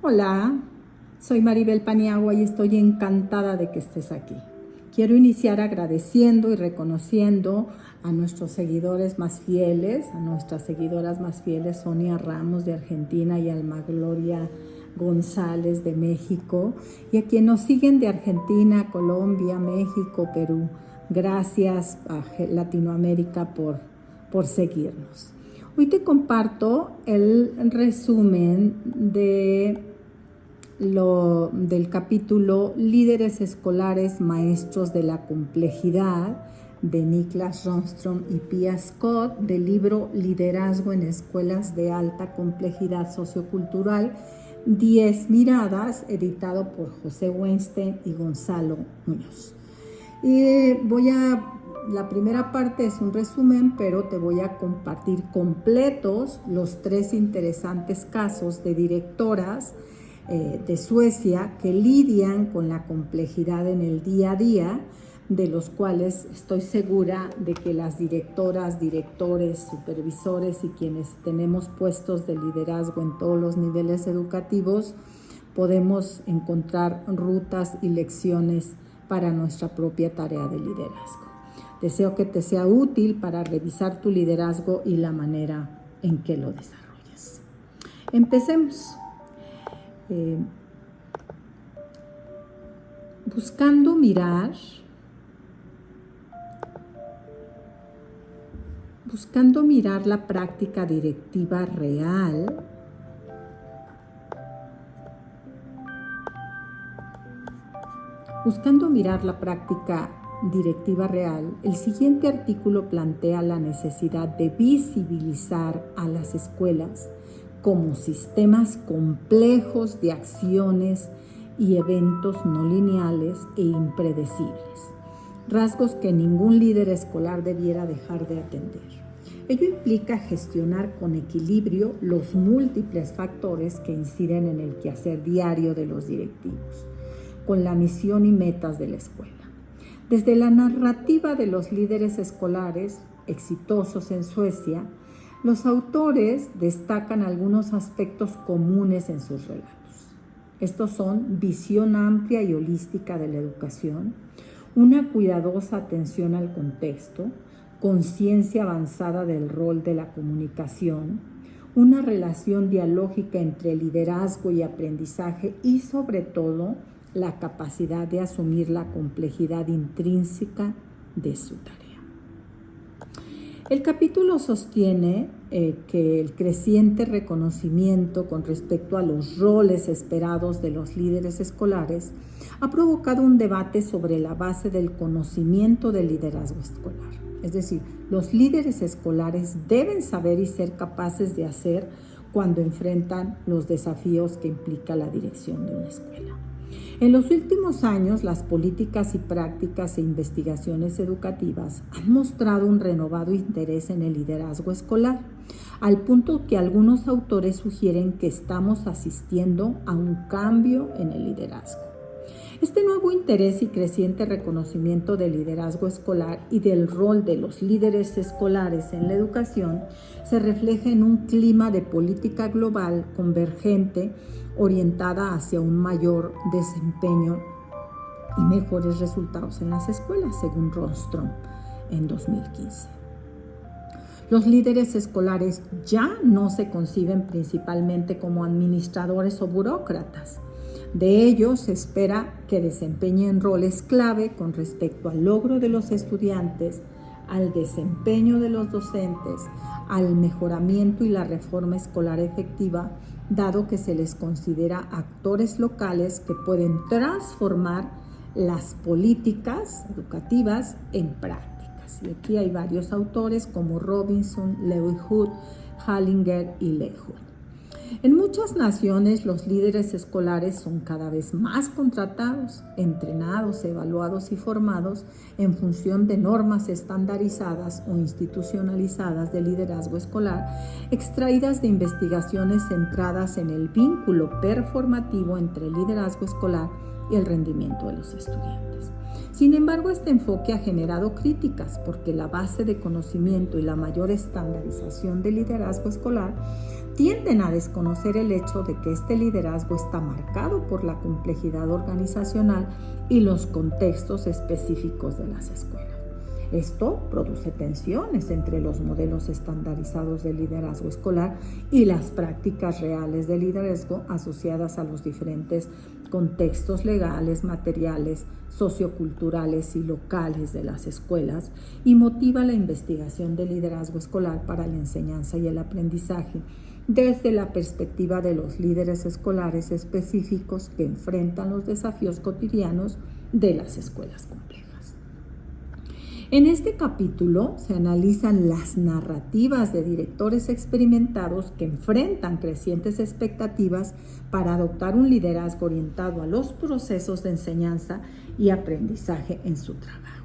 Hola, soy Maribel Paniagua y estoy encantada de que estés aquí. Quiero iniciar agradeciendo y reconociendo a nuestros seguidores más fieles, a nuestras seguidoras más fieles, Sonia Ramos de Argentina y Alma Gloria González de México, y a quienes nos siguen de Argentina, Colombia, México, Perú. Gracias a Latinoamérica por seguirnos. Hoy te comparto el resumen del capítulo Líderes Escolares Maestros de la Complejidad de Niklas Ronström y Pia Scott del libro Liderazgo en Escuelas de Alta Complejidad Sociocultural, 10 miradas, editado por José Weinstein y Gonzalo Muñoz. La primera parte es un resumen, pero te voy a compartir completos los 3 interesantes casos de directoras de Suecia que lidian con la complejidad en el día a día, de los cuales estoy segura de que las directoras, directores, supervisores y quienes tenemos puestos de liderazgo en todos los niveles educativos podemos encontrar rutas y lecciones para nuestra propia tarea de liderazgo. Deseo que te sea útil para revisar tu liderazgo y la manera en que lo desarrollas. Empecemos. Buscando mirar la práctica directiva real, el siguiente artículo plantea la necesidad de visibilizar a las escuelas como sistemas complejos de acciones y eventos no lineales e impredecibles, rasgos que ningún líder escolar debiera dejar de atender. Ello implica gestionar con equilibrio los múltiples factores que inciden en el quehacer diario de los directivos, con la misión y metas de la escuela. Desde la narrativa de los líderes escolares exitosos en Suecia, los autores destacan algunos aspectos comunes en sus relatos. Estos son visión amplia y holística de la educación, una cuidadosa atención al contexto, conciencia avanzada del rol de la comunicación, una relación dialógica entre liderazgo y aprendizaje y, sobre todo, la capacidad de asumir la complejidad intrínseca de su tarea. El capítulo sostiene que el creciente reconocimiento con respecto a los roles esperados de los líderes escolares ha provocado un debate sobre la base del conocimiento del liderazgo escolar. Es decir, los líderes escolares deben saber y ser capaces de hacer cuando enfrentan los desafíos que implica la dirección de una escuela. En los últimos años, las políticas y prácticas e investigaciones educativas han mostrado un renovado interés en el liderazgo escolar, al punto que algunos autores sugieren que estamos asistiendo a un cambio en el liderazgo. Este nuevo interés y creciente reconocimiento del liderazgo escolar y del rol de los líderes escolares en la educación se refleja en un clima de política global convergente orientada hacia un mayor desempeño y mejores resultados en las escuelas, según Ronström en 2015. Los líderes escolares ya no se conciben principalmente como administradores o burócratas. De ellos se espera que desempeñen roles clave con respecto al logro de los estudiantes, al desempeño de los docentes, al mejoramiento y la reforma escolar efectiva, dado que se les considera actores locales que pueden transformar las políticas educativas en prácticas. Y aquí hay varios autores como Robinson, Lewis-Hood, Hallinger y Lehut. En muchas naciones, los líderes escolares son cada vez más contratados, entrenados, evaluados y formados en función de normas estandarizadas o institucionalizadas de liderazgo escolar, extraídas de investigaciones centradas en el vínculo performativo entre el liderazgo escolar y el rendimiento de los estudiantes. Sin embargo, este enfoque ha generado críticas porque la base de conocimiento y la mayor estandarización del liderazgo escolar tienden a desconocer el hecho de que este liderazgo está marcado por la complejidad organizacional y los contextos específicos de las escuelas. Esto produce tensiones entre los modelos estandarizados de liderazgo escolar y las prácticas reales de liderazgo asociadas a los diferentes contextos legales, materiales, socioculturales y locales de las escuelas, y motiva la investigación del liderazgo escolar para la enseñanza y el aprendizaje desde la perspectiva de los líderes escolares específicos que enfrentan los desafíos cotidianos de las escuelas complejas. En este capítulo se analizan las narrativas de directores experimentados que enfrentan crecientes expectativas para adoptar un liderazgo orientado a los procesos de enseñanza y aprendizaje en su trabajo.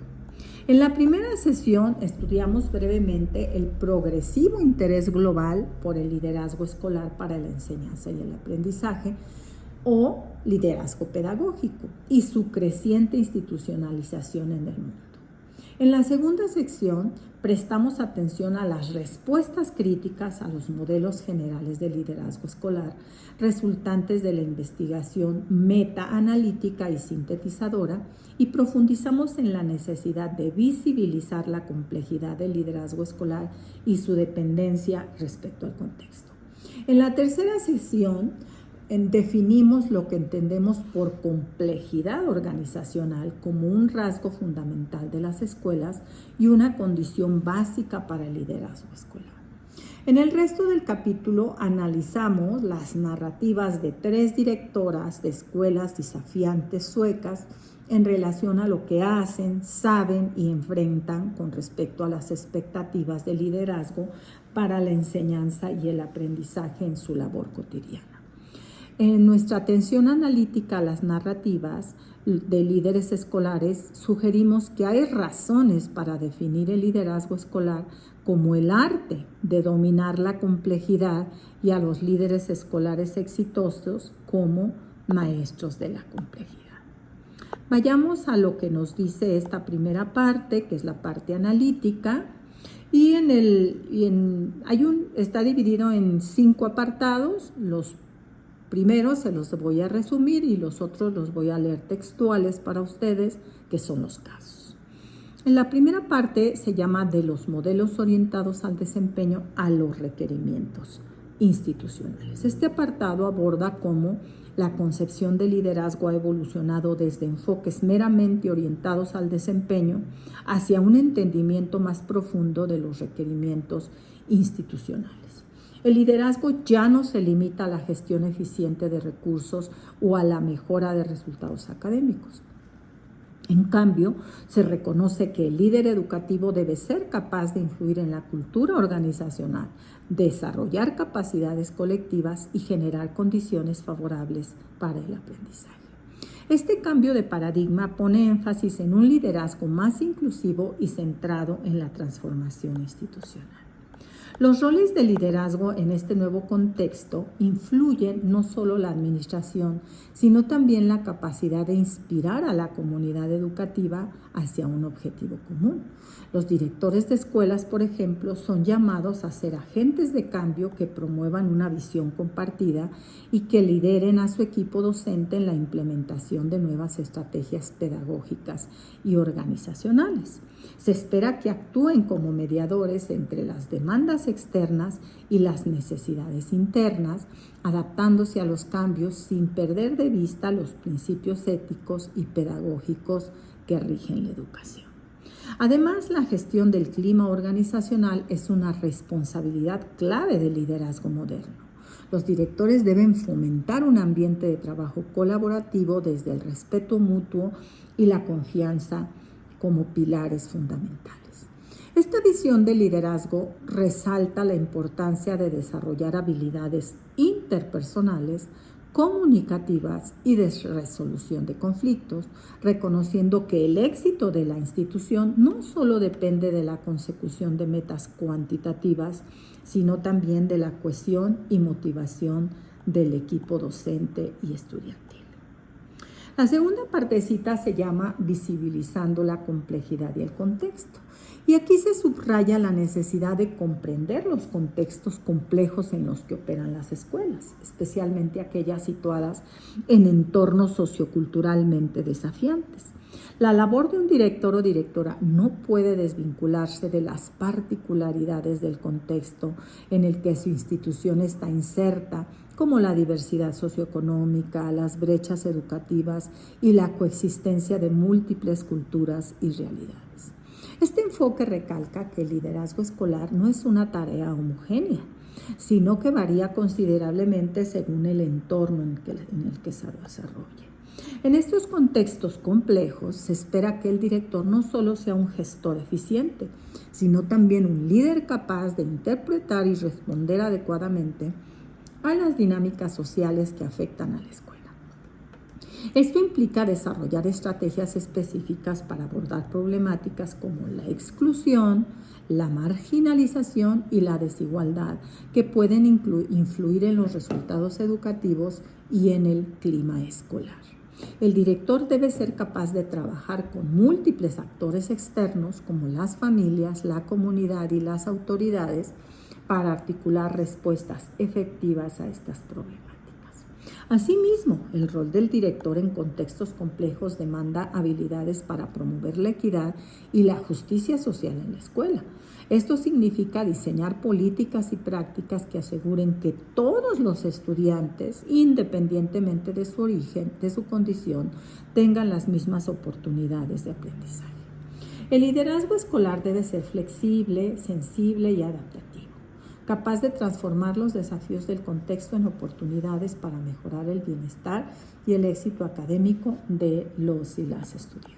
En la primera sesión estudiamos brevemente el progresivo interés global por el liderazgo escolar para la enseñanza y el aprendizaje, o liderazgo pedagógico, y su creciente institucionalización en el mundo. En la segunda sección prestamos atención a las respuestas críticas a los modelos generales de liderazgo escolar resultantes de la investigación meta-analítica y sintetizadora, y profundizamos en la necesidad de visibilizar la complejidad del liderazgo escolar y su dependencia respecto al contexto. En la tercera sección definimos lo que entendemos por complejidad organizacional como un rasgo fundamental de las escuelas y una condición básica para el liderazgo escolar. En el resto del capítulo analizamos las narrativas de 3 directoras de escuelas desafiantes suecas en relación a lo que hacen, saben y enfrentan con respecto a las expectativas de liderazgo para la enseñanza y el aprendizaje en su labor cotidiana. En nuestra atención analítica a las narrativas de líderes escolares, sugerimos que hay razones para definir el liderazgo escolar como el arte de dominar la complejidad y a los líderes escolares exitosos como maestros de la complejidad. Vayamos a lo que nos dice esta primera parte, que es la parte analítica, y está dividido en 5 apartados. Los primero se los voy a resumir y los otros los voy a leer textuales para ustedes, que son los casos. En la primera parte se llama de los modelos orientados al desempeño a los requerimientos institucionales. Este apartado aborda cómo la concepción de liderazgo ha evolucionado desde enfoques meramente orientados al desempeño hacia un entendimiento más profundo de los requerimientos institucionales. El liderazgo ya no se limita a la gestión eficiente de recursos o a la mejora de resultados académicos. En cambio, se reconoce que el líder educativo debe ser capaz de influir en la cultura organizacional, desarrollar capacidades colectivas y generar condiciones favorables para el aprendizaje. Este cambio de paradigma pone énfasis en un liderazgo más inclusivo y centrado en la transformación institucional. Los roles de liderazgo en este nuevo contexto influyen no solo la administración, sino también la capacidad de inspirar a la comunidad educativa hacia un objetivo común. Los directores de escuelas, por ejemplo, son llamados a ser agentes de cambio que promuevan una visión compartida y que lideren a su equipo docente en la implementación de nuevas estrategias pedagógicas y organizacionales. Se espera que actúen como mediadores entre las demandas externas y las necesidades internas, adaptándose a los cambios sin perder de vista los principios éticos y pedagógicos que rigen la educación. Además, la gestión del clima organizacional es una responsabilidad clave del liderazgo moderno. Los directores deben fomentar un ambiente de trabajo colaborativo desde el respeto mutuo y la confianza como pilares fundamentales. Esta visión del liderazgo resalta la importancia de desarrollar habilidades interpersonales, comunicativas y de resolución de conflictos, reconociendo que el éxito de la institución no solo depende de la consecución de metas cuantitativas, sino también de la cohesión y motivación del equipo docente y estudiantil. La segunda partecita se llama visibilizando la complejidad y el contexto. Y aquí se subraya la necesidad de comprender los contextos complejos en los que operan las escuelas, especialmente aquellas situadas en entornos socioculturalmente desafiantes. La labor de un director o directora no puede desvincularse de las particularidades del contexto en el que su institución está inserta, como la diversidad socioeconómica, las brechas educativas y la coexistencia de múltiples culturas y realidades. Este enfoque recalca que el liderazgo escolar no es una tarea homogénea, sino que varía considerablemente según el entorno en el que se desarrolle. En estos contextos complejos se espera que el director no solo sea un gestor eficiente, sino también un líder capaz de interpretar y responder adecuadamente a las dinámicas sociales que afectan a la escuela. Esto implica desarrollar estrategias específicas para abordar problemáticas como la exclusión, la marginalización y la desigualdad que pueden influir en los resultados educativos y en el clima escolar. El director debe ser capaz de trabajar con múltiples actores externos como las familias, la comunidad y las autoridades para articular respuestas efectivas a estas problemáticas. Asimismo, el rol del director en contextos complejos demanda habilidades para promover la equidad y la justicia social en la escuela. Esto significa diseñar políticas y prácticas que aseguren que todos los estudiantes, independientemente de su origen, de su condición, tengan las mismas oportunidades de aprendizaje. El liderazgo escolar debe ser flexible, sensible y adaptativo, capaz de transformar los desafíos del contexto en oportunidades para mejorar el bienestar y el éxito académico de los y las estudiantes.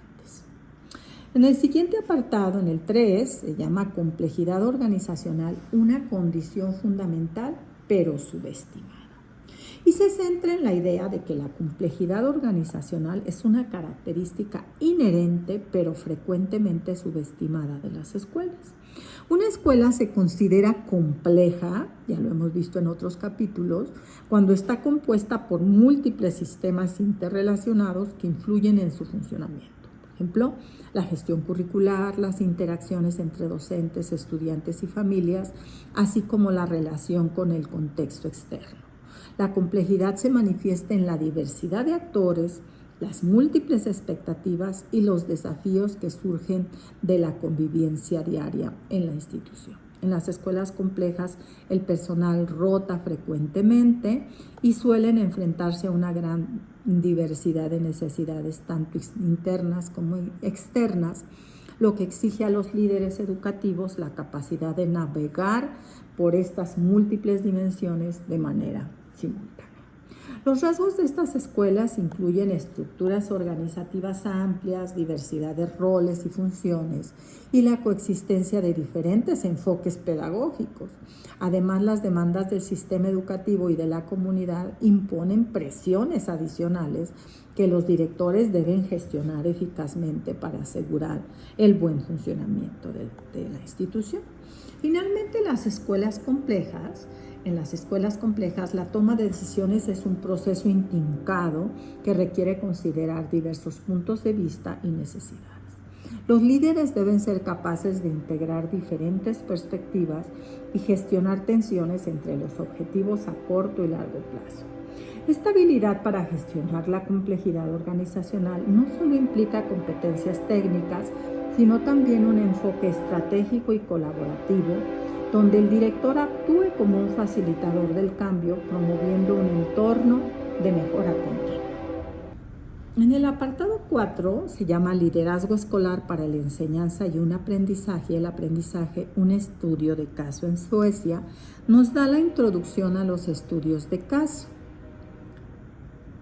En el siguiente apartado, en el 3, se llama complejidad organizacional, una condición fundamental pero subestimada. Y se centra en la idea de que la complejidad organizacional es una característica inherente pero frecuentemente subestimada de las escuelas. Una escuela se considera compleja, ya lo hemos visto en otros capítulos, cuando está compuesta por múltiples sistemas interrelacionados que influyen en su funcionamiento. Por ejemplo, la gestión curricular, las interacciones entre docentes, estudiantes y familias, así como la relación con el contexto externo. La complejidad se manifiesta en la diversidad de actores, las múltiples expectativas y los desafíos que surgen de la convivencia diaria en la institución. En las escuelas complejas, el personal rota frecuentemente y suelen enfrentarse a una gran diversidad de necesidades, tanto internas como externas, lo que exige a los líderes educativos la capacidad de navegar por estas múltiples dimensiones de manera simultánea. Los rasgos de estas escuelas incluyen estructuras organizativas amplias, diversidad de roles y funciones y la coexistencia de diferentes enfoques pedagógicos. Además, las demandas del sistema educativo y de la comunidad imponen presiones adicionales que los directores deben gestionar eficazmente para asegurar el buen funcionamiento de la institución. Finalmente, en las escuelas complejas, la toma de decisiones es un proceso intrincado que requiere considerar diversos puntos de vista y necesidades. Los líderes deben ser capaces de integrar diferentes perspectivas y gestionar tensiones entre los objetivos a corto y largo plazo. Esta habilidad para gestionar la complejidad organizacional no solo implica competencias técnicas, sino también un enfoque estratégico y colaborativo, donde el director actúe como un facilitador del cambio, promoviendo un entorno de mejora continua. En el apartado 4 se llama Liderazgo escolar para la enseñanza y un aprendizaje. El aprendizaje, un estudio de caso en Suecia, nos da la introducción a los estudios de caso.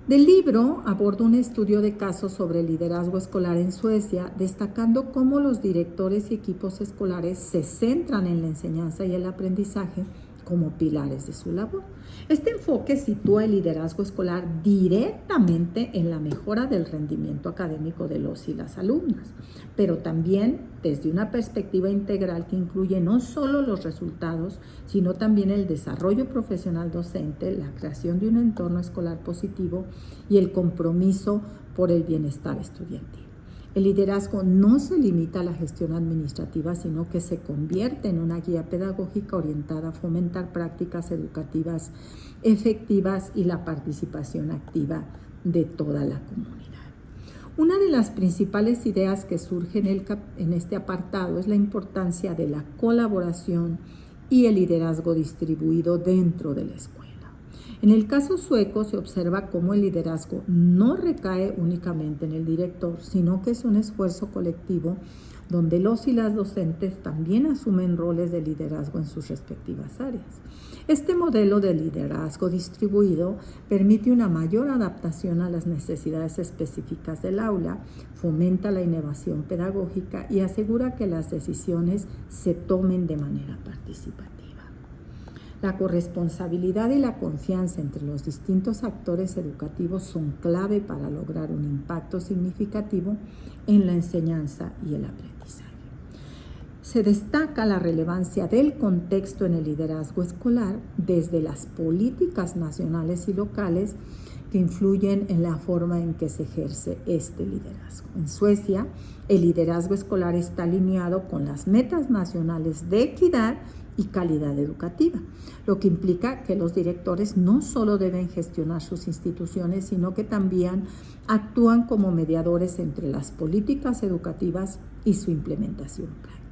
Del libro aborda un estudio de caso sobre el liderazgo escolar en Suecia, destacando cómo los directores y equipos escolares se centran en la enseñanza y el aprendizaje como pilares de su labor. Este enfoque sitúa el liderazgo escolar directamente en la mejora del rendimiento académico de los y las alumnas, pero también desde una perspectiva integral que incluye no solo los resultados, sino también el desarrollo profesional docente, la creación de un entorno escolar positivo y el compromiso por el bienestar estudiantil. El liderazgo no se limita a la gestión administrativa, sino que se convierte en una guía pedagógica orientada a fomentar prácticas educativas efectivas y la participación activa de toda la comunidad. Una de las principales ideas que surge en este apartado es la importancia de la colaboración y el liderazgo distribuido dentro de la escuela. En el caso sueco se observa cómo el liderazgo no recae únicamente en el director, sino que es un esfuerzo colectivo donde los y las docentes también asumen roles de liderazgo en sus respectivas áreas. Este modelo de liderazgo distribuido permite una mayor adaptación a las necesidades específicas del aula, fomenta la innovación pedagógica y asegura que las decisiones se tomen de manera participativa. La corresponsabilidad y la confianza entre los distintos actores educativos son clave para lograr un impacto significativo en la enseñanza y el aprendizaje. Se destaca la relevancia del contexto en el liderazgo escolar desde las políticas nacionales y locales que influyen en la forma en que se ejerce este liderazgo. En Suecia, el liderazgo escolar está alineado con las metas nacionales de equidad y calidad educativa, lo que implica que los directores no solo deben gestionar sus instituciones, sino que también actúan como mediadores entre las políticas educativas y su implementación práctica.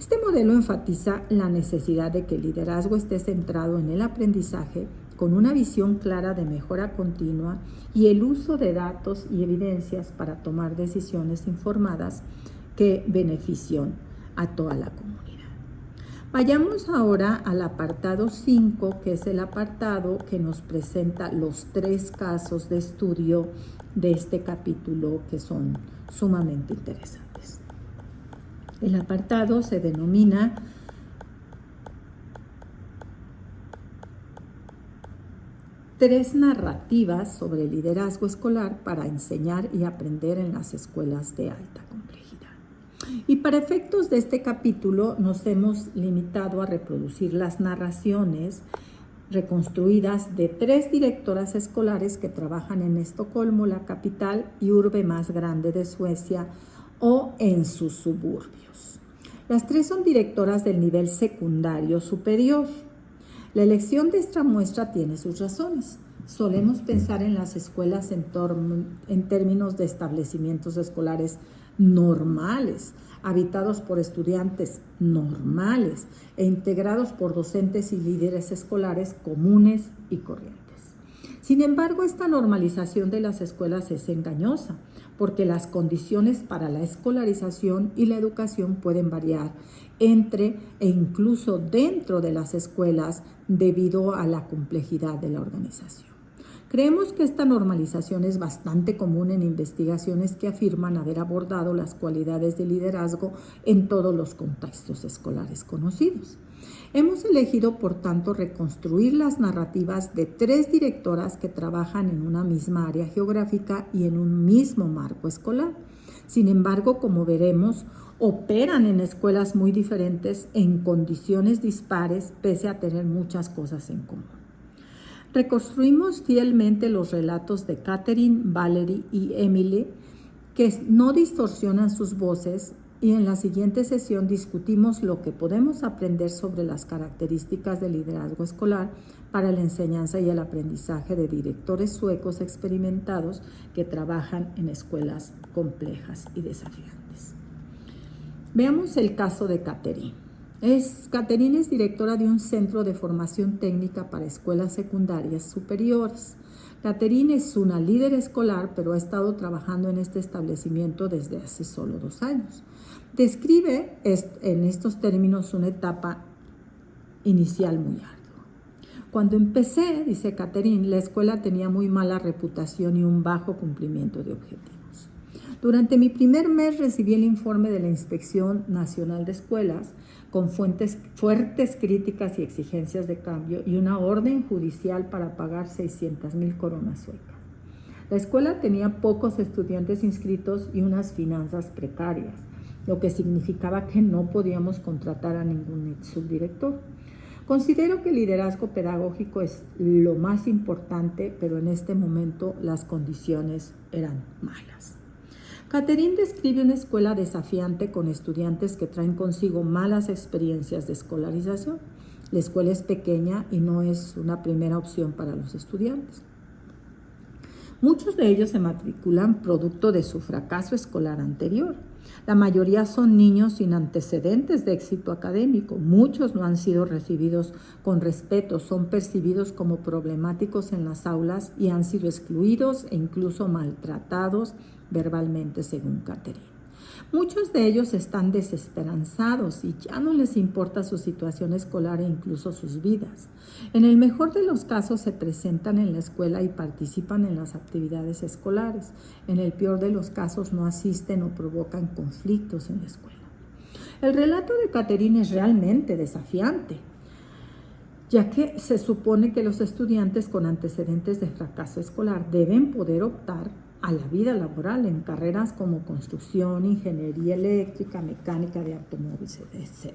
Este modelo enfatiza la necesidad de que el liderazgo esté centrado en el aprendizaje con una visión clara de mejora continua y el uso de datos y evidencias para tomar decisiones informadas que beneficien a toda la comunidad. Vayamos ahora al apartado 5, que es el apartado que nos presenta los 3 casos de estudio de este capítulo que son sumamente interesantes. El apartado se denomina Tres narrativas sobre liderazgo escolar para enseñar y aprender en las escuelas de alta complejidad. Y para efectos de este capítulo nos hemos limitado a reproducir las narraciones reconstruidas de 3 directoras escolares que trabajan en Estocolmo, la capital y urbe más grande de Suecia, o en sus suburbios. Las 3 son directoras del nivel secundario superior. La elección de esta muestra tiene sus razones. Solemos pensar en las escuelas en términos de establecimientos escolares normales, habitados por estudiantes normales e integrados por docentes y líderes escolares comunes y corrientes. Sin embargo, esta normalización de las escuelas es engañosa, porque las condiciones para la escolarización y la educación pueden variar entre e incluso dentro de las escuelas debido a la complejidad de la organización. Creemos que esta normalización es bastante común en investigaciones que afirman haber abordado las cualidades de liderazgo en todos los contextos escolares conocidos. Hemos elegido, por tanto, reconstruir las narrativas de 3 directoras que trabajan en una misma área geográfica y en un mismo marco escolar. Sin embargo, como veremos, operan en escuelas muy diferentes en condiciones dispares, pese a tener muchas cosas en común. Reconstruimos fielmente los relatos de Catherine, Valerie y Emily, que no distorsionan sus voces, y en la siguiente sesión discutimos lo que podemos aprender sobre las características del liderazgo escolar para la enseñanza y el aprendizaje de directores suecos experimentados que trabajan en escuelas complejas y desafiantes. Veamos el caso de Catherine. Catherine es directora de un centro de formación técnica para escuelas secundarias superiores. Catherine es una líder escolar, pero ha estado trabajando en este establecimiento desde hace solo 2 años. Describe en estos términos una etapa inicial muy ardua. Cuando empecé, dice Catherine, la escuela tenía muy mala reputación y un bajo cumplimiento de objetivos. Durante mi primer mes recibí el informe de la Inspección Nacional de Escuelas, con fuertes críticas y exigencias de cambio y una orden judicial para pagar 600,000 coronas suecas. La escuela tenía pocos estudiantes inscritos y unas finanzas precarias, lo que significaba que no podíamos contratar a ningún subdirector. Considero que el liderazgo pedagógico es lo más importante, pero en este momento las condiciones eran malas. Catherine describe una escuela desafiante con estudiantes que traen consigo malas experiencias de escolarización. La escuela es pequeña y no es una primera opción para los estudiantes. Muchos de ellos se matriculan producto de su fracaso escolar anterior. La mayoría son niños sin antecedentes de éxito académico. Muchos no han sido recibidos con respeto, son percibidos como problemáticos en las aulas y han sido excluidos e incluso maltratados verbalmente, según Catherine. Muchos de ellos están desesperanzados y ya no les importa su situación escolar e incluso sus vidas. En el mejor de los casos se presentan en la escuela y participan en las actividades escolares. En el peor de los casos no asisten o provocan conflictos en la escuela. El relato de Catherine es realmente desafiante, ya que se supone que los estudiantes con antecedentes de fracaso escolar deben poder optar a la vida laboral en carreras como construcción, ingeniería eléctrica, mecánica de automóviles, etc.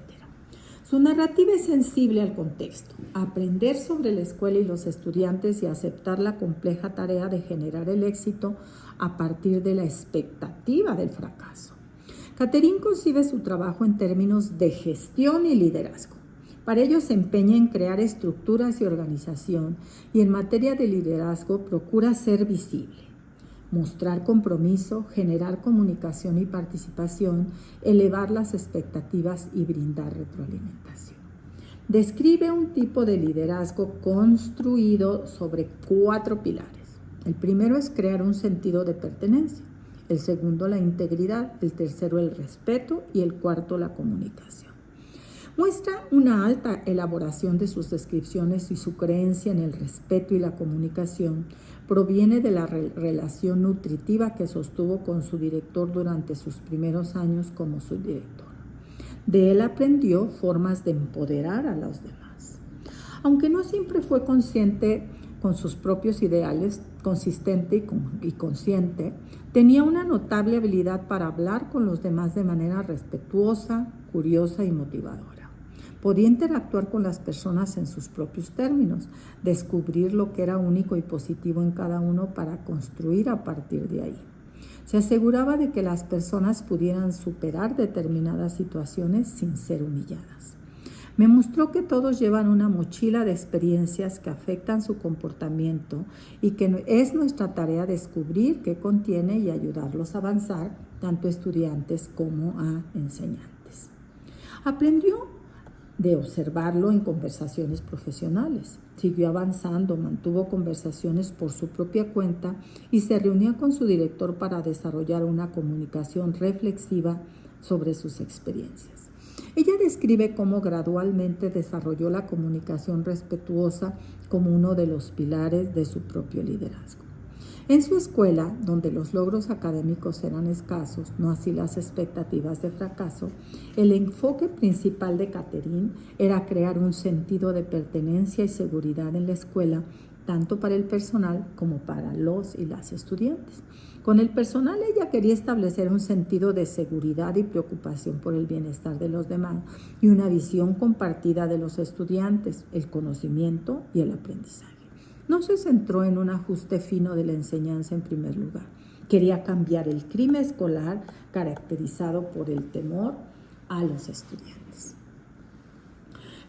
Su narrativa es sensible al contexto, aprender sobre la escuela y los estudiantes y aceptar la compleja tarea de generar el éxito a partir de la expectativa del fracaso. Catherine concibe su trabajo en términos de gestión y liderazgo. Para ello se empeña en crear estructuras y organización y en materia de liderazgo procura ser visible, mostrar compromiso, generar comunicación y participación, elevar las expectativas y brindar retroalimentación. Describe un tipo de liderazgo construido sobre 4 pilares. El primero es crear un sentido de pertenencia, el segundo la integridad, el tercero el respeto y el cuarto la comunicación. Muestra una alta elaboración de sus descripciones y su creencia en el respeto y la comunicación proviene de la relación nutritiva que sostuvo con su director durante sus primeros años como subdirector. De él aprendió formas de empoderar a los demás. Aunque no siempre fue consciente con sus propios ideales, consistente y consciente, tenía una notable habilidad para hablar con los demás de manera respetuosa, curiosa y motivadora. Podía interactuar con las personas en sus propios términos, descubrir lo que era único y positivo en cada uno para construir a partir de ahí. Se aseguraba de que las personas pudieran superar determinadas situaciones sin ser humilladas. Me mostró que todos llevan una mochila de experiencias que afectan su comportamiento y que es nuestra tarea descubrir qué contiene y ayudarlos a avanzar, tanto estudiantes como a enseñantes. Aprendió de observarlo en conversaciones profesionales. Siguió avanzando, mantuvo conversaciones por su propia cuenta y se reunía con su director para desarrollar una comunicación reflexiva sobre sus experiencias. Ella describe cómo gradualmente desarrolló la comunicación respetuosa como uno de los pilares de su propio liderazgo. En su escuela, donde los logros académicos eran escasos, no así las expectativas de fracaso, el enfoque principal de Catherine era crear un sentido de pertenencia y seguridad en la escuela, tanto para el personal como para los y las estudiantes. Con el personal ella quería establecer un sentido de seguridad y preocupación por el bienestar de los demás y una visión compartida de los estudiantes, el conocimiento y el aprendizaje. No se centró en un ajuste fino de la enseñanza en primer lugar. Quería cambiar el clima escolar caracterizado por el temor a los estudiantes.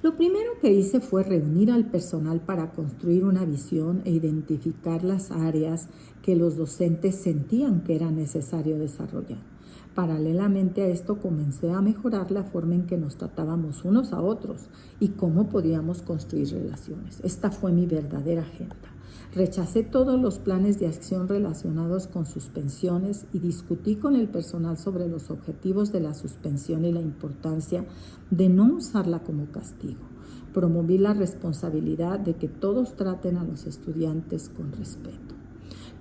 Lo primero que hice fue reunir al personal para construir una visión e identificar las áreas que los docentes sentían que era necesario desarrollar. Paralelamente a esto comencé a mejorar la forma en que nos tratábamos unos a otros y cómo podíamos construir relaciones. Esta fue mi verdadera agenda. Rechacé todos los planes de acción relacionados con suspensiones y discutí con el personal sobre los objetivos de la suspensión y la importancia de no usarla como castigo. Promoví la responsabilidad de que todos traten a los estudiantes con respeto.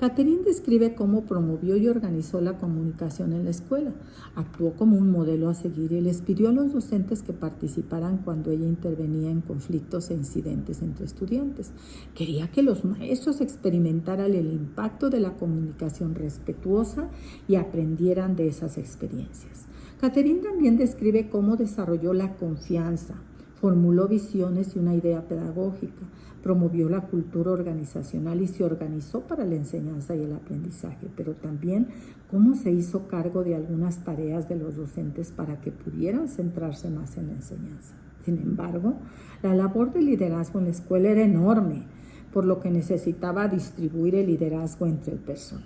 Catherine describe cómo promovió y organizó la comunicación en la escuela. Actuó como un modelo a seguir y les pidió a los docentes que participaran cuando ella intervenía en conflictos e incidentes entre estudiantes. Quería que los maestros experimentaran el impacto de la comunicación respetuosa y aprendieran de esas experiencias. Catherine también describe cómo desarrolló la confianza, formuló visiones y una idea pedagógica, promovió la cultura organizacional y se organizó para la enseñanza y el aprendizaje, pero también cómo se hizo cargo de algunas tareas de los docentes para que pudieran centrarse más en la enseñanza. Sin embargo, la labor de liderazgo en la escuela era enorme, por lo que necesitaba distribuir el liderazgo entre el personal.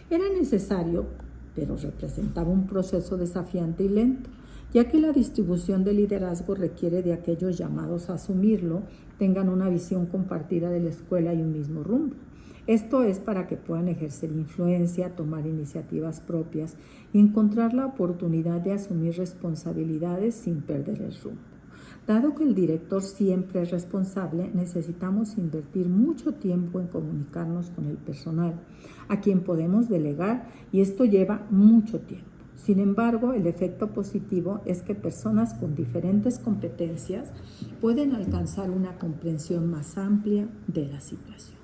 Era necesario, pero representaba un proceso desafiante y lento, ya que la distribución del liderazgo requiere de aquellos llamados a asumirlo tengan una visión compartida de la escuela y un mismo rumbo. Esto es para que puedan ejercer influencia, tomar iniciativas propias y encontrar la oportunidad de asumir responsabilidades sin perder el rumbo. Dado que el director siempre es responsable, necesitamos invertir mucho tiempo en comunicarnos con el personal, a quien podemos delegar, y esto lleva mucho tiempo. Sin embargo, el efecto positivo es que personas con diferentes competencias pueden alcanzar una comprensión más amplia de la situación.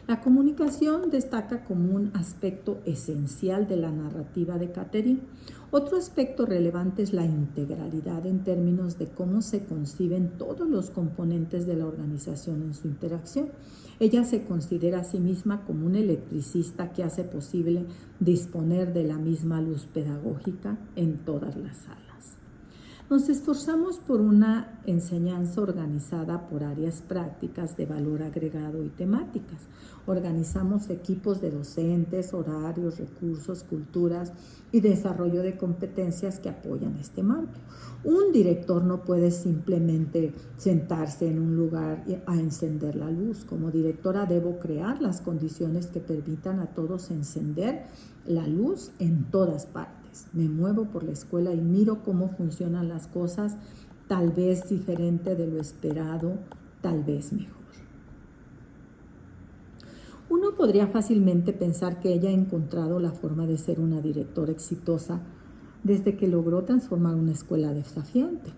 La comunicación destaca como un aspecto esencial de la narrativa de Catherine. Otro aspecto relevante es la integralidad en términos de cómo se conciben todos los componentes de la organización en su interacción. Ella se considera a sí misma como un electricista que hace posible disponer de la misma luz pedagógica en todas las salas. Nos esforzamos por una enseñanza organizada por áreas prácticas de valor agregado y temáticas. Organizamos equipos de docentes, horarios, recursos, culturas y desarrollo de competencias que apoyan este marco. Un director no puede simplemente sentarse en un lugar a encender la luz. Como directora debo crear las condiciones que permitan a todos encender la luz en todas partes. Me muevo por la escuela y miro cómo funcionan las cosas, tal vez diferente de lo esperado, tal vez mejor. Uno podría fácilmente pensar que ella ha encontrado la forma de ser una directora exitosa desde que logró transformar una escuela desafiante.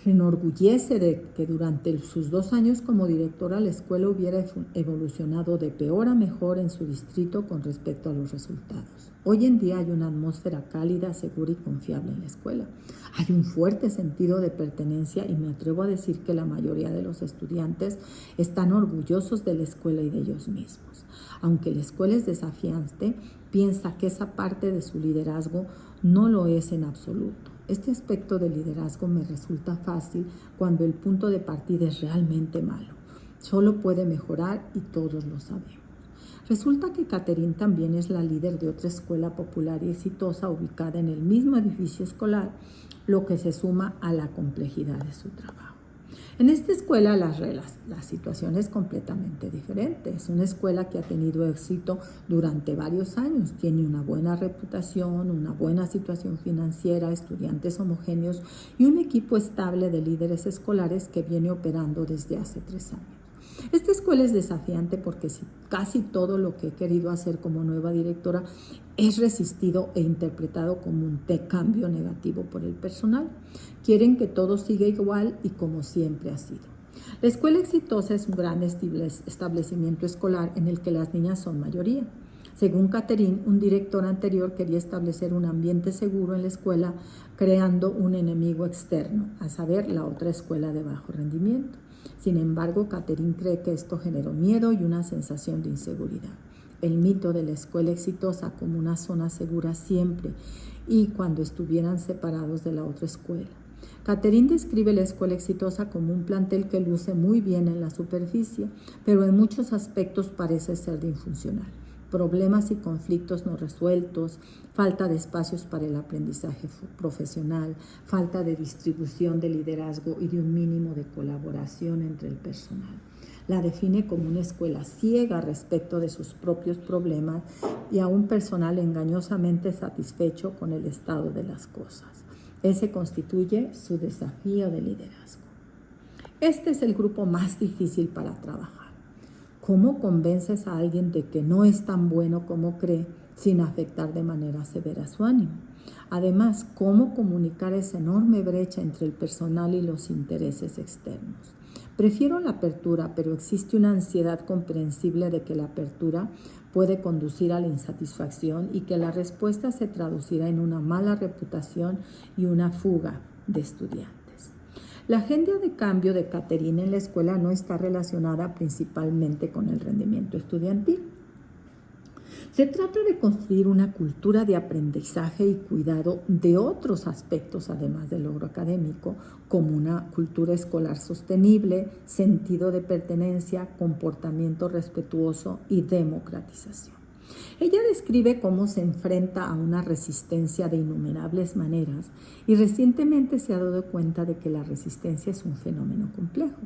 Se enorgullece de que durante sus 2 años como directora la escuela hubiera evolucionado de peor a mejor en su distrito con respecto a los resultados. Hoy en día hay una atmósfera cálida, segura y confiable en la escuela. Hay un fuerte sentido de pertenencia y me atrevo a decir que la mayoría de los estudiantes están orgullosos de la escuela y de ellos mismos. Aunque la escuela es desafiante, piensa que esa parte de su liderazgo no lo es en absoluto. Este aspecto del liderazgo me resulta fácil cuando el punto de partida es realmente malo. Solo puede mejorar y todos lo sabemos. Resulta que Catherine también es la líder de otra escuela popular y exitosa ubicada en el mismo edificio escolar, lo que se suma a la complejidad de su trabajo. En esta escuela la situación es completamente diferente. Es una escuela que ha tenido éxito durante varios años. Tiene una buena reputación, una buena situación financiera, estudiantes homogéneos y un equipo estable de líderes escolares que viene operando desde hace 3 años. Esta escuela es desafiante porque casi todo lo que he querido hacer como nueva directora es resistido e interpretado como un cambio negativo por el personal. Quieren que todo siga igual y como siempre ha sido. La escuela exitosa es un gran establecimiento escolar en el que las niñas son mayoría. Según Catherine, un director anterior quería establecer un ambiente seguro en la escuela creando un enemigo externo, a saber, la otra escuela de bajo rendimiento. Sin embargo, Catherine cree que esto generó miedo y una sensación de inseguridad. El mito de la escuela exitosa como una zona segura siempre y cuando estuvieran separados de la otra escuela. Catherine describe la escuela exitosa como un plantel que luce muy bien en la superficie, pero en muchos aspectos parece ser disfuncional. Problemas y conflictos no resueltos, falta de espacios para el aprendizaje profesional, falta de distribución de liderazgo y de un mínimo de colaboración entre el personal. La define como una escuela ciega respecto de sus propios problemas y a un personal engañosamente satisfecho con el estado de las cosas. Ese constituye su desafío de liderazgo. Este es el grupo más difícil para trabajar. ¿Cómo convences a alguien de que no es tan bueno como cree sin afectar de manera severa su ánimo? Además, ¿cómo comunicar esa enorme brecha entre el personal y los intereses externos? Prefiero la apertura, pero existe una ansiedad comprensible de que la apertura puede conducir a la insatisfacción y que la respuesta se traducirá en una mala reputación y una fuga de estudiantes. La agenda de cambio de Catherine en la escuela no está relacionada principalmente con el rendimiento estudiantil. Se trata de construir una cultura de aprendizaje y cuidado de otros aspectos, además del logro académico, como una cultura escolar sostenible, sentido de pertenencia, comportamiento respetuoso y democratización. Ella describe cómo se enfrenta a una resistencia de innumerables maneras y recientemente se ha dado cuenta de que la resistencia es un fenómeno complejo.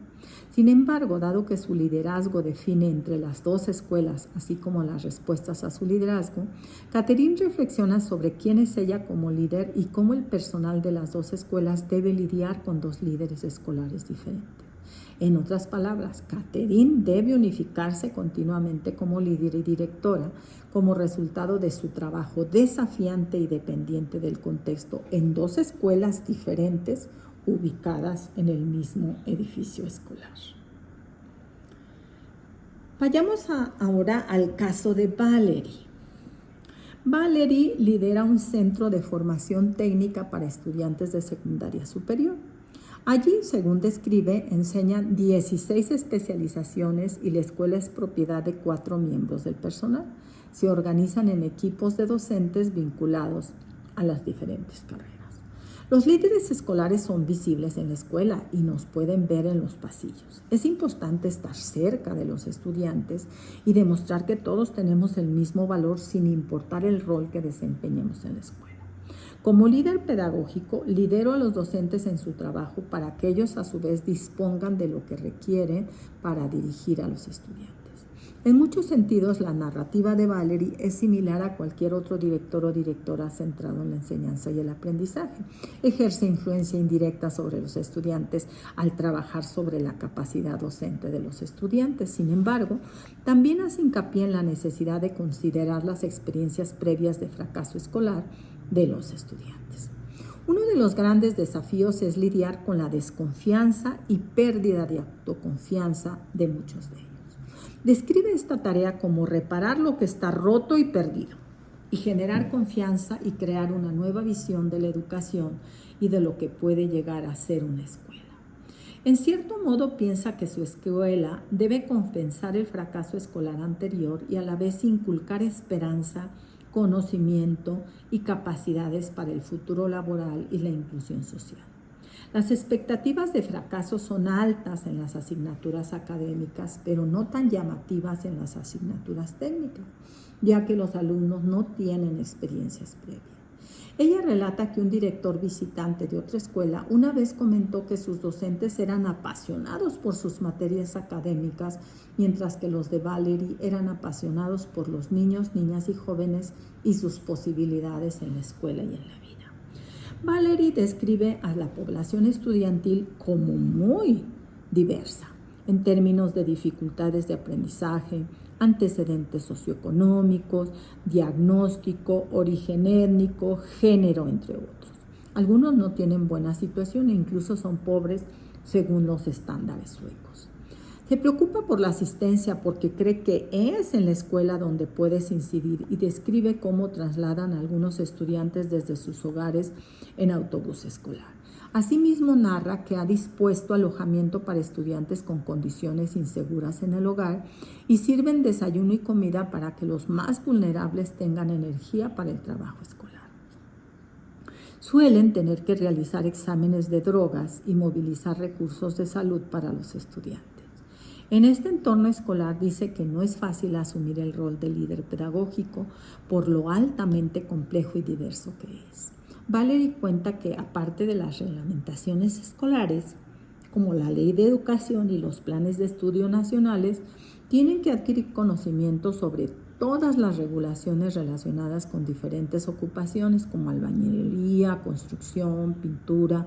Sin embargo, dado que su liderazgo define entre las dos escuelas, así como las respuestas a su liderazgo, Catherine reflexiona sobre quién es ella como líder y cómo el personal de las dos escuelas debe lidiar con dos líderes escolares diferentes. En otras palabras, Catherine debe unificarse continuamente como líder y directora como resultado de su trabajo desafiante y dependiente del contexto en dos escuelas diferentes ubicadas en el mismo edificio escolar. Vayamos ahora al caso de Valerie. Valerie lidera un centro de formación técnica para estudiantes de secundaria superior. Allí, según describe, enseñan 16 especializaciones y la escuela es propiedad de 4 miembros del personal. Se organizan en equipos de docentes vinculados a las diferentes carreras. Los líderes escolares son visibles en la escuela y nos pueden ver en los pasillos. Es importante estar cerca de los estudiantes y demostrar que todos tenemos el mismo valor sin importar el rol que desempeñemos en la escuela. Como líder pedagógico, lidero a los docentes en su trabajo para que ellos a su vez dispongan de lo que requieren para dirigir a los estudiantes. En muchos sentidos, la narrativa de Valerie es similar a cualquier otro director o directora centrado en la enseñanza y el aprendizaje. Ejerce influencia indirecta sobre los estudiantes al trabajar sobre la capacidad docente de los estudiantes. Sin embargo, también hace hincapié en la necesidad de considerar las experiencias previas de fracaso escolar de los estudiantes. Uno de los grandes desafíos es lidiar con la desconfianza y pérdida de autoconfianza de muchos de ellos. Describe esta tarea como reparar lo que está roto y perdido y generar confianza y crear una nueva visión de la educación y de lo que puede llegar a ser una escuela. En cierto modo piensa que su escuela debe compensar el fracaso escolar anterior y a la vez inculcar esperanza, conocimiento y capacidades para el futuro laboral y la inclusión social. Las expectativas de fracaso son altas en las asignaturas académicas, pero no tan llamativas en las asignaturas técnicas, ya que los alumnos no tienen experiencias previas. Ella relata que un director visitante de otra escuela una vez comentó que sus docentes eran apasionados por sus materias académicas, mientras que los de Valerie eran apasionados por los niños, niñas y jóvenes y sus posibilidades en la escuela y en la vida. Valerie describe a la población estudiantil como muy diversa en términos de dificultades de aprendizaje, antecedentes socioeconómicos, diagnóstico, origen étnico, género, entre otros. Algunos no tienen buena situación e incluso son pobres según los estándares suecos. Se preocupa por la asistencia porque cree que es en la escuela donde puedes incidir y describe cómo trasladan a algunos estudiantes desde sus hogares en autobús escolar. Asimismo, narra que ha dispuesto alojamiento para estudiantes con condiciones inseguras en el hogar y sirven desayuno y comida para que los más vulnerables tengan energía para el trabajo escolar. Suelen tener que realizar exámenes de drogas y movilizar recursos de salud para los estudiantes. En este entorno escolar dice que no es fácil asumir el rol de líder pedagógico por lo altamente complejo y diverso que es. Valerie cuenta que, aparte de las reglamentaciones escolares, como la Ley de Educación y los planes de estudio nacionales, tienen que adquirir conocimientos sobre todas las regulaciones relacionadas con diferentes ocupaciones como albañilería, construcción, pintura,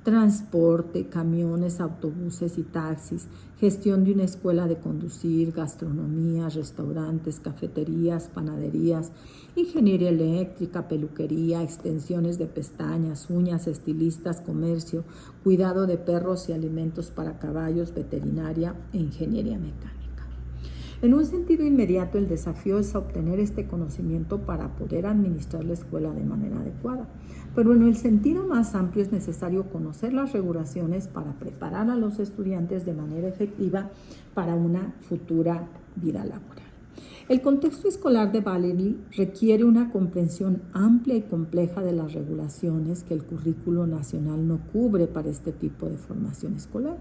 transporte, camiones, autobuses y taxis, gestión de una escuela de conducir, gastronomía, restaurantes, cafeterías, panaderías, ingeniería eléctrica, peluquería, extensiones de pestañas, uñas, estilistas, comercio, cuidado de perros y alimentos para caballos, veterinaria e ingeniería mecánica. En un sentido inmediato, el desafío es obtener este conocimiento para poder administrar la escuela de manera adecuada. Pero en el sentido más amplio es necesario conocer las regulaciones para preparar a los estudiantes de manera efectiva para una futura vida laboral. El contexto escolar de Valerie requiere una comprensión amplia y compleja de las regulaciones que el currículo nacional no cubre para este tipo de formación escolar.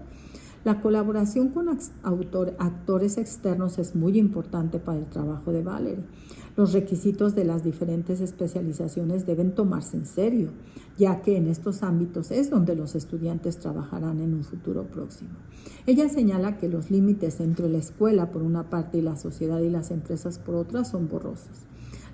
La colaboración con actores externos es muy importante para el trabajo de Valerie. Los requisitos de las diferentes especializaciones deben tomarse en serio, ya que en estos ámbitos es donde los estudiantes trabajarán en un futuro próximo. Ella señala que los límites entre la escuela por una parte y la sociedad y las empresas por otra son borrosos.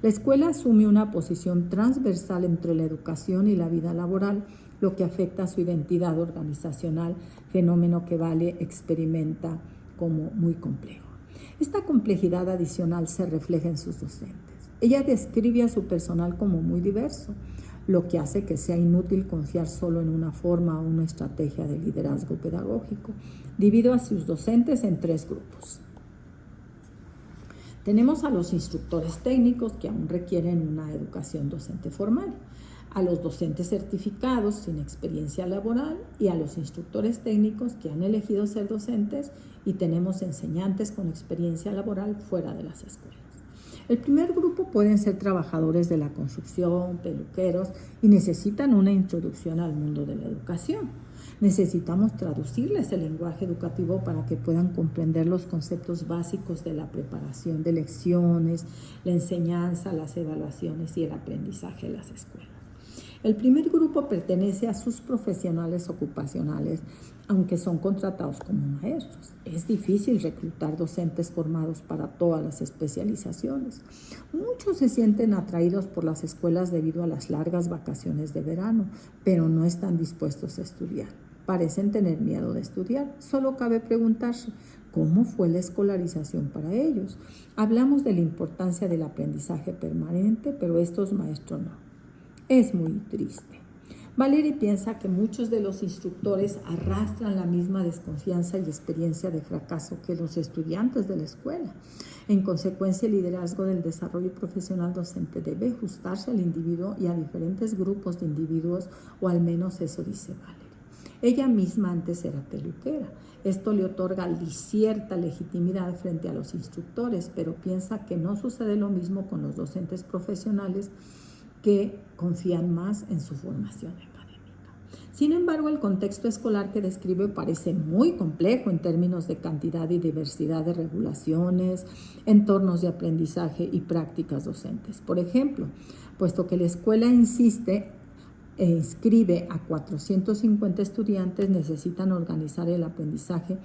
La escuela asume una posición transversal entre la educación y la vida laboral, lo que afecta a su identidad organizacional, fenómeno que Valerie experimenta como muy complejo. Esta complejidad adicional se refleja en sus docentes. Ella describe a su personal como muy diverso, lo que hace que sea inútil confiar solo en una forma o una estrategia de liderazgo pedagógico. Divide a sus docentes en 3 grupos. Tenemos a los instructores técnicos que aún requieren una educación docente formal, a los docentes certificados sin experiencia laboral y a los instructores técnicos que han elegido ser docentes, y tenemos enseñantes con experiencia laboral fuera de las escuelas. El primer grupo pueden ser trabajadores de la construcción, peluqueros, y necesitan una introducción al mundo de la educación. Necesitamos traducirles el lenguaje educativo para que puedan comprender los conceptos básicos de la preparación de lecciones, la enseñanza, las evaluaciones y el aprendizaje de las escuelas. El primer grupo pertenece a sus profesionales ocupacionales, aunque son contratados como maestros. Es difícil reclutar docentes formados para todas las especializaciones. Muchos se sienten atraídos por las escuelas debido a las largas vacaciones de verano, pero no están dispuestos a estudiar. Parecen tener miedo de estudiar. Solo cabe preguntarse, ¿cómo fue la escolarización para ellos? Hablamos de la importancia del aprendizaje permanente, pero estos maestros no. Es muy triste. Valerie piensa que muchos de los instructores arrastran la misma desconfianza y experiencia de fracaso que los estudiantes de la escuela. En consecuencia, el liderazgo del desarrollo profesional docente debe ajustarse al individuo y a diferentes grupos de individuos, o al menos eso dice Valerie. Ella misma antes era peluquera. Esto le otorga cierta legitimidad frente a los instructores, pero piensa que no sucede lo mismo con los docentes profesionales, que confían más en su formación académica. Sin embargo, el contexto escolar que describe parece muy complejo en términos de cantidad y diversidad de regulaciones, entornos de aprendizaje y prácticas docentes. Por ejemplo, puesto que la escuela insiste e inscribe a 450 estudiantes, necesitan organizar el aprendizaje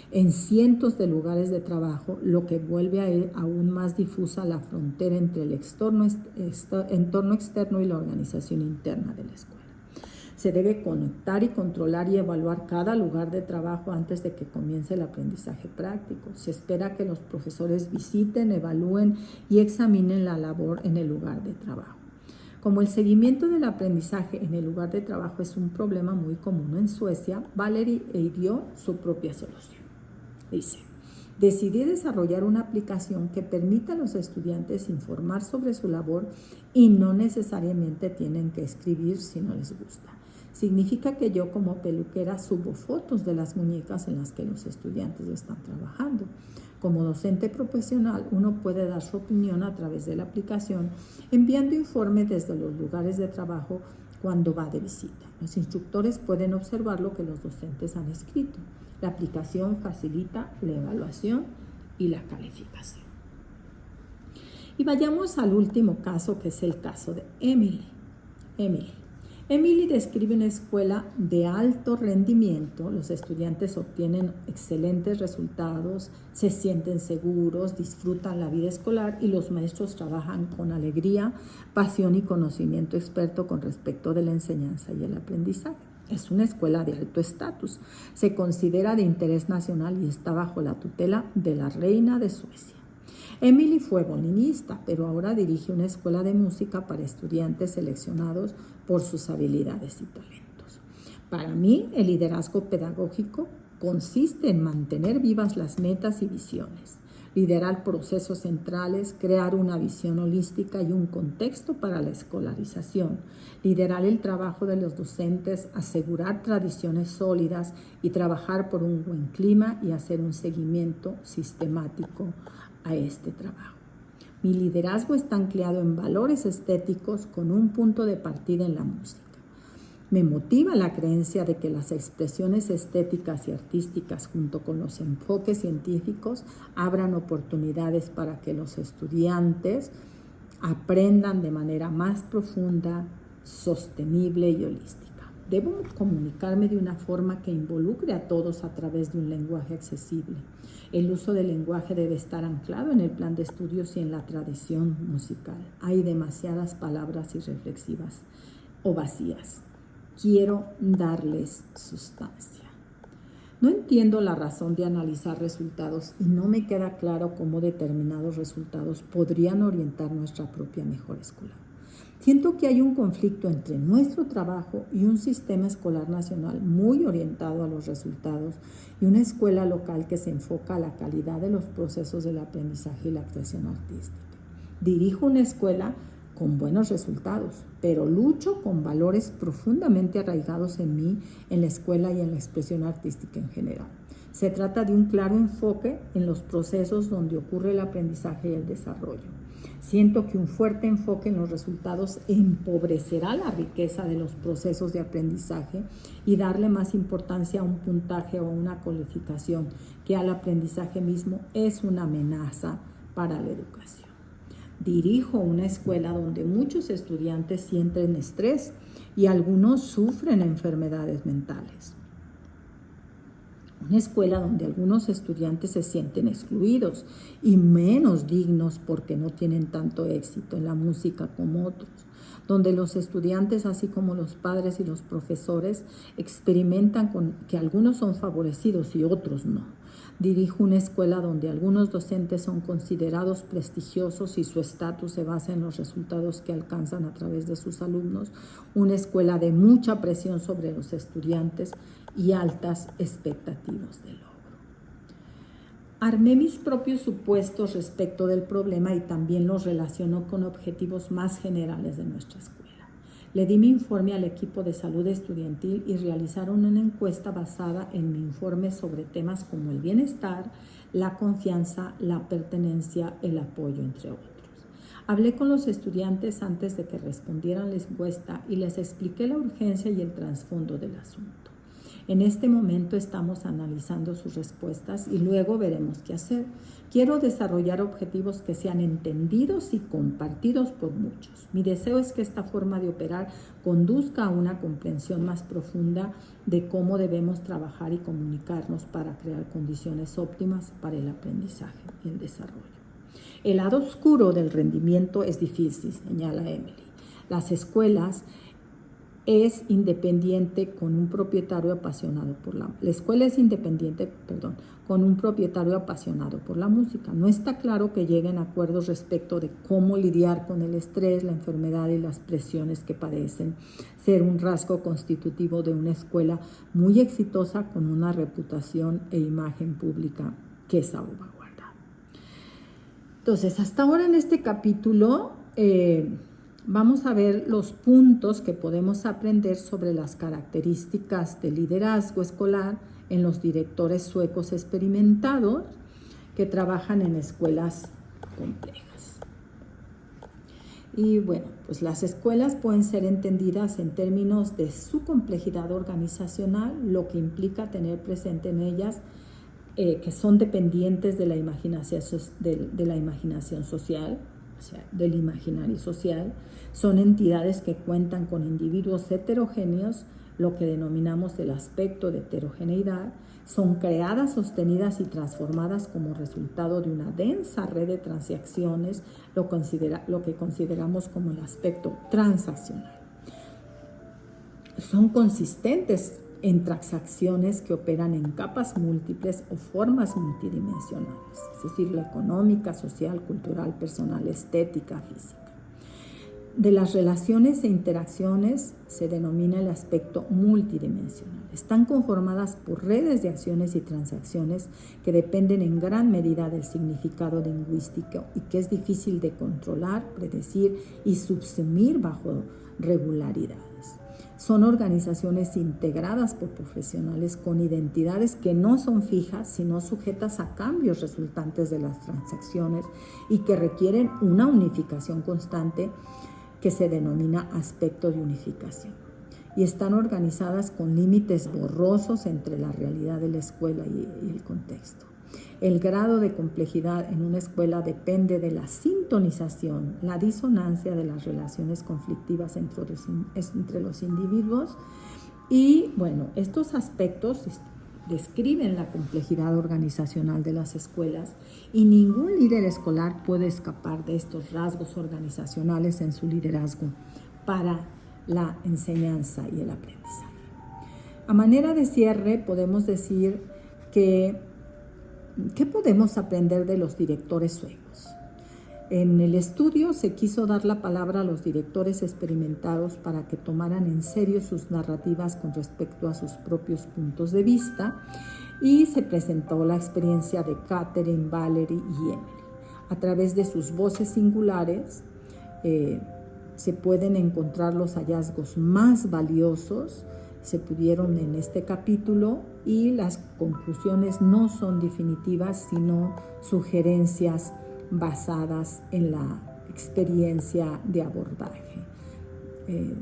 en cientos de lugares de trabajo, lo que vuelve aún más difusa la frontera entre el entorno externo y la organización interna de la escuela. Se debe conectar y controlar y evaluar cada lugar de trabajo antes de que comience el aprendizaje práctico. Se espera que los profesores visiten, evalúen y examinen la labor en el lugar de trabajo. Como el seguimiento del aprendizaje en el lugar de trabajo es un problema muy común en Suecia, Valerie ideó su propia solución. Dice: decidí desarrollar una aplicación que permita a los estudiantes informar sobre su labor y no necesariamente tienen que escribir si no les gusta. Significa que yo, como peluquera, subo fotos de las muñecas en las que los estudiantes están trabajando. Como docente profesional, uno puede dar su opinión a través de la aplicación, enviando informes desde los lugares de trabajo cuando va de visita. Los instructores pueden observar lo que los docentes han escrito. La aplicación facilita la evaluación y la calificación. Y vayamos al último caso, que es el caso de Emily. Emily describe una escuela de alto rendimiento. Los estudiantes obtienen excelentes resultados, se sienten seguros, disfrutan la vida escolar y los maestros trabajan con alegría, pasión y conocimiento experto con respecto de la enseñanza y el aprendizaje. Es una escuela de alto estatus. Se considera de interés nacional y está bajo la tutela de la reina de Suecia. Emily fue violinista, pero ahora dirige una escuela de música para estudiantes seleccionados por sus habilidades y talentos. Para mí, el liderazgo pedagógico consiste en mantener vivas las metas y visiones, liderar procesos centrales, crear una visión holística y un contexto para la escolarización, liderar el trabajo de los docentes, asegurar tradiciones sólidas y trabajar por un buen clima y hacer un seguimiento sistemático a este trabajo. Mi liderazgo está anclado en valores estéticos con un punto de partida en la música. Me motiva la creencia de que las expresiones estéticas y artísticas junto con los enfoques científicos abran oportunidades para que los estudiantes aprendan de manera más profunda, sostenible y holística. Debo comunicarme de una forma que involucre a todos a través de un lenguaje accesible. El uso del lenguaje debe estar anclado en el plan de estudios y en la tradición musical. Hay demasiadas palabras irreflexivas o vacías. Quiero darles sustancia. No entiendo la razón de analizar resultados y no me queda claro cómo determinados resultados podrían orientar nuestra propia mejora escolar. Siento que hay un conflicto entre nuestro trabajo y un sistema escolar nacional muy orientado a los resultados y una escuela local que se enfoca a la calidad de los procesos del aprendizaje y la creación artística. Dirijo una escuela con buenos resultados, pero lucho con valores profundamente arraigados en mí, en la escuela y en la expresión artística en general. Se trata de un claro enfoque en los procesos donde ocurre el aprendizaje y el desarrollo. Siento que un fuerte enfoque en los resultados empobrecerá la riqueza de los procesos de aprendizaje y darle más importancia a un puntaje o a una calificación que al aprendizaje mismo es una amenaza para la educación. Dirijo una escuela donde muchos estudiantes sienten estrés y algunos sufren enfermedades mentales. Una escuela donde algunos estudiantes se sienten excluidos y menos dignos porque no tienen tanto éxito en la música como otros. Donde los estudiantes, así como los padres y los profesores, experimentan que algunos son favorecidos y otros no. Dirijo una escuela donde algunos docentes son considerados prestigiosos y su estatus se basa en los resultados que alcanzan a través de sus alumnos. Una escuela de mucha presión sobre los estudiantes y altas expectativas de logro. Armé mis propios supuestos respecto del problema y también los relaciono con objetivos más generales de nuestra escuela. Le di mi informe al equipo de salud estudiantil y realizaron una encuesta basada en mi informe sobre temas como el bienestar, la confianza, la pertenencia, el apoyo, entre otros. Hablé con los estudiantes antes de que respondieran la encuesta y les expliqué la urgencia y el trasfondo del asunto. En este momento estamos analizando sus respuestas y luego veremos qué hacer. Quiero desarrollar objetivos que sean entendidos y compartidos por muchos. Mi deseo es que esta forma de operar conduzca a una comprensión más profunda de cómo debemos trabajar y comunicarnos para crear condiciones óptimas para el aprendizaje y el desarrollo. El lado oscuro del rendimiento es difícil, señala Emily. Las escuelas es independiente con un propietario apasionado por la música. No está claro que lleguen a acuerdos respecto de cómo lidiar con el estrés, la enfermedad y las presiones que parecen ser un rasgo constitutivo de una escuela muy exitosa con una reputación e imagen pública que salvaguarda. Entonces, hasta ahora en este capítulo vamos a ver los puntos que podemos aprender sobre las características del liderazgo escolar en los directores suecos experimentados que trabajan en escuelas complejas. Y bueno, pues las escuelas pueden ser entendidas en términos de su complejidad organizacional, lo que implica tener presente en ellas que son dependientes de la imaginación social, o sea, del imaginario social, son entidades que cuentan con individuos heterogéneos, lo que denominamos el aspecto de heterogeneidad, son creadas, sostenidas y transformadas como resultado de una densa red de transacciones, lo que consideramos como el aspecto transaccional. Son consistentes en transacciones que operan en capas múltiples o formas multidimensionales, es decir, la económica, social, cultural, personal, estética, física. De las relaciones e interacciones se denomina el aspecto multidimensional. Están conformadas por redes de acciones y transacciones que dependen en gran medida del significado lingüístico y que es difícil de controlar, predecir y subsumir bajo regularidades. Son organizaciones integradas por profesionales con identidades que no son fijas, sino sujetas a cambios resultantes de las transacciones y que requieren una unificación constante que se denomina aspecto de unificación. Y están organizadas con límites borrosos entre la realidad de la escuela y el contexto. El grado de complejidad en una escuela depende de la sintonización, la disonancia de las relaciones conflictivas entre los individuos. Y bueno, estos aspectos describen la complejidad organizacional de las escuelas y ningún líder escolar puede escapar de estos rasgos organizacionales en su liderazgo para la enseñanza y el aprendizaje. A manera de cierre, podemos decir que ¿qué podemos aprender de los directores suecos? En el estudio se quiso dar la palabra a los directores experimentados para que tomaran en serio sus narrativas con respecto a sus propios puntos de vista y se presentó la experiencia de Catherine, Valerie y Emily. A través de sus voces singulares se pueden encontrar los hallazgos más valiosos. Se pudieron en este capítulo y las conclusiones no son definitivas, sino sugerencias basadas en la experiencia de abordaje.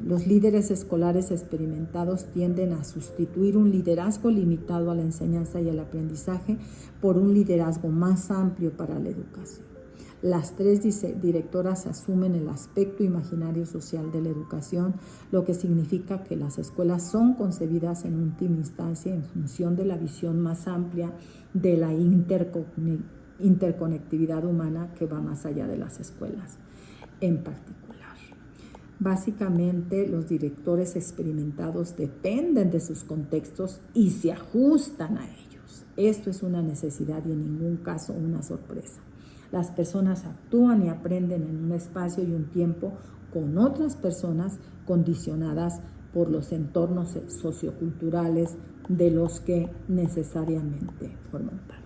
Los líderes escolares experimentados tienden a sustituir un liderazgo limitado a la enseñanza y el aprendizaje por un liderazgo más amplio para la educación. Las tres directoras asumen el aspecto imaginario social de la educación, lo que significa que las escuelas son concebidas en última instancia en función de la visión más amplia de la interconectividad humana que va más allá de las escuelas en particular. Básicamente, los directores experimentados dependen de sus contextos y se ajustan a ellos. Esto es una necesidad y en ningún caso una sorpresa. Las personas actúan y aprenden en un espacio y un tiempo con otras personas condicionadas por los entornos socioculturales de los que necesariamente forman parte.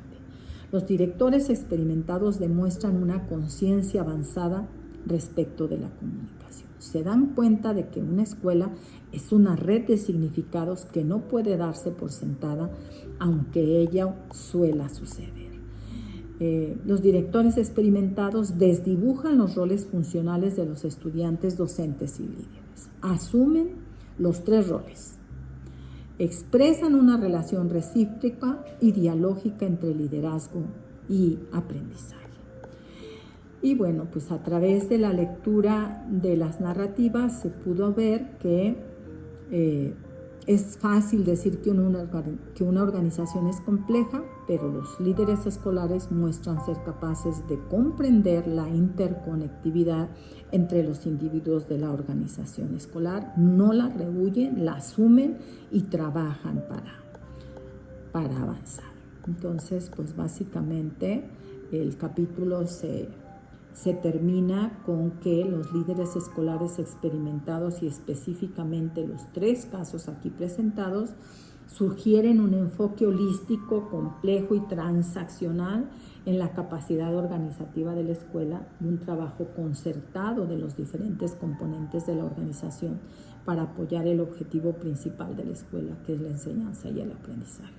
Los directores experimentados demuestran una conciencia avanzada respecto de la comunicación. Se dan cuenta de que una escuela es una red de significados que no puede darse por sentada, aunque ella suela suceder. Los directores experimentados desdibujan los roles funcionales de los estudiantes, docentes y líderes. Asumen los tres roles. Expresan una relación recíproca y dialógica entre liderazgo y aprendizaje. Y bueno, pues a través de la lectura de las narrativas se pudo ver que es fácil decir que una organización es compleja, pero los líderes escolares muestran ser capaces de comprender la interconectividad entre los individuos de la organización escolar, no la rehuyen, la asumen y trabajan para avanzar. Entonces, pues básicamente el capítulo se termina con que los líderes escolares experimentados y específicamente los tres casos aquí presentados sugieren un enfoque holístico, complejo y transaccional en la capacidad organizativa de la escuela y un trabajo concertado de los diferentes componentes de la organización para apoyar el objetivo principal de la escuela, que es la enseñanza y el aprendizaje.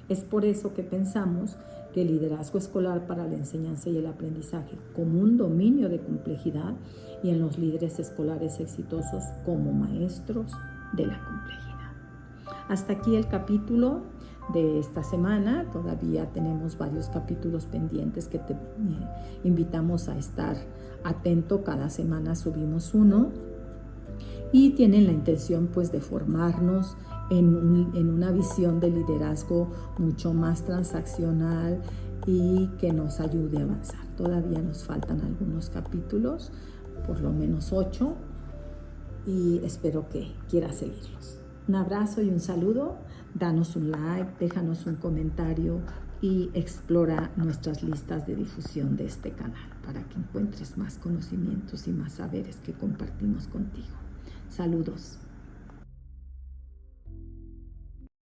Es por eso que pensamos que el liderazgo escolar para la enseñanza y el aprendizaje como un dominio de complejidad y en los líderes escolares exitosos como maestros de la complejidad. Hasta aquí el capítulo. de esta semana. Todavía tenemos varios capítulos pendientes que te invitamos a estar atento. Cada semana subimos uno y tienen la intención pues de formarnos en una visión de liderazgo mucho más transaccional y que nos ayude a avanzar. Todavía nos faltan algunos capítulos, por lo menos 8, y espero que quieras seguirlos. Un abrazo y un saludo. Danos un like, déjanos un comentario y explora nuestras listas de difusión de este canal para que encuentres más conocimientos y más saberes que compartimos contigo. Saludos.